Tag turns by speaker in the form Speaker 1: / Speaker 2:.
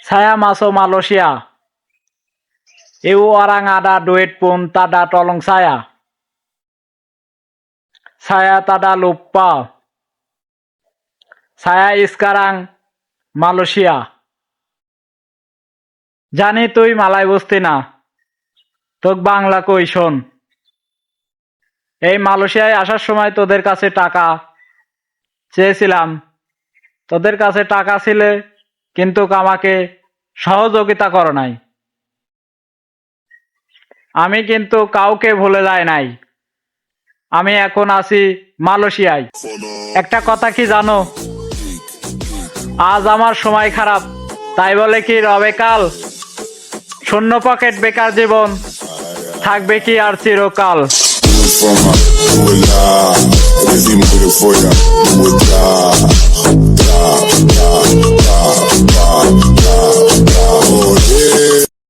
Speaker 1: Saya masuk Malaysia. Ibu orang ada duit pun tak ada tolong saya. Saya tak ada lupa. Saya sekarang Malaysia. জানি তুই মালাই বুঝতি না, তোক বাংলা কই শোন। এই মালয়েশিয়ায় আসার সময় তোদের কাছে টাকা চেয়েছিলাম, তোদের কাছে টাকা ছিলে কিন্তু আমাকে সহযোগিতা করো নাই। আমি কিন্তু কাউকে ভুলে যাই নাই। আমি এখন আছি মালয়েশিয়ায়। একটা কথা কি জানো, আজ আমার সময় খারাপ, তাই বলে কি রবে কাল? শূন্য পকেট বেকার জীবন থাকবে কি আর চিরকাল?